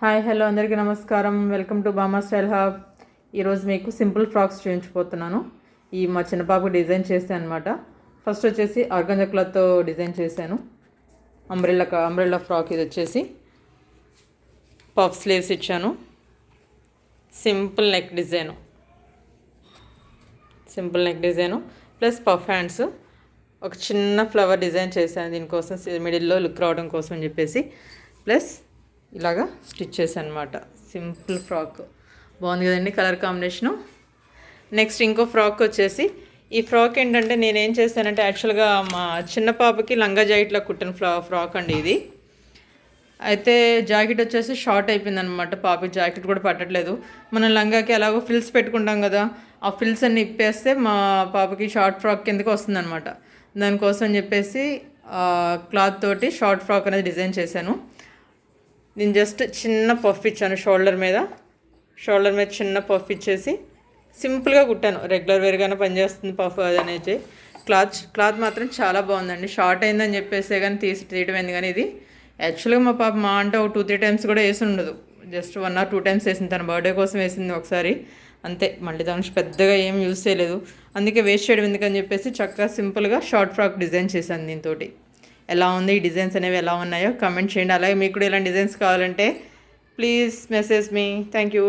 Hi hello అందరికీ నమస్కారం. Welcome to బామా స్టైల్ హబ్. ఈరోజు మీకు సింపుల్ ఫ్రాక్స్ చూపించిపోతున్నాను. ఈ మా చిన్న పాపకు డిజైన్ చేశాను అనమాట. ఫస్ట్ వచ్చేసి ఆర్గంజా క్లాత్తో డిజైన్ చేశాను. అంబ్రెల్లా ఫ్రాక్ ఇది వచ్చేసి పఫ్ స్లీవ్స్ ఇచ్చాను. Simple neck design plus puff hands, ఒక చిన్న ఫ్లవర్ డిజైన్ చేశాను దీనికోసం, మిడిల్లో లుక్ రావడం కోసం అని చెప్పేసి. ప్లస్ ఇలాగా స్టిచ్ చేశాను అనమాట. సింపుల్ ఫ్రాక్ బాగుంది కదండి, కలర్ కాంబినేషను. నెక్స్ట్ ఇంకో ఫ్రాక్ వచ్చేసి, ఈ ఫ్రాక్ ఏంటంటే నేనేం చేశానంటే యాక్చువల్గా మా చిన్న పాపకి లంగా జాకెట్లో కుట్టిన ఫ్రాక్ అండి ఇది. అయితే జాకెట్ వచ్చేసి షార్ట్ అయిపోయిందనమాట. పాపకి జాకెట్ కూడా పట్టట్లేదు. మనం లంగాకి ఎలాగో ఫిల్స్ పెట్టుకుంటాం కదా, ఆ ఫిల్స్ అన్ని ఇప్పేస్తే మా పాపకి షార్ట్ ఫ్రాక్ కిందకి వస్తుందన్నమాట. దానికోసం చెప్పేసి క్లాత్ తోటి షార్ట్ ఫ్రాక్ అనేది డిజైన్ చేశాను. నేను జస్ట్ చిన్న పఫ్ ఇచ్చాను షోల్డర్ మీద చిన్న పఫ్ ఇచ్చేసి సింపుల్గా కుట్టాను. రెగ్యులర్ వేర్గానే పనిచేస్తుంది పఫ్ అనేది. క్లాత్ మాత్రం చాలా బాగుందండి. షార్ట్ అయిందని చెప్పేసి కానీ తీయటం అయింది. కానీ ఇది యాక్చువల్గా మా పాప అంటే ఒక 2-3 టైమ్స్ కూడా వేసి ఉండదు. జస్ట్ 1 or 2 times వేసింది. తన బర్త్డే కోసం వేసింది ఒకసారి అంతే. మళ్ళీ దాని నుంచి పెద్దగా ఏం యూజ్ చేయలేదు. అందుకే వేస్ట్ చేయడం ఎందుకని చెప్పేసి చక్కగా సింపుల్గా షార్ట్ ఫ్రాక్ డిజైన్ చేశాను దీంతో. ఎలా ఉంది, ఈ డిజైన్స్ అనేవి ఎలా ఉన్నాయో కామెంట్ చేయండి. అలాగే మీకు కూడా ఇలాంటి డిజైన్స్ కావాలంటే please message me. Thank you.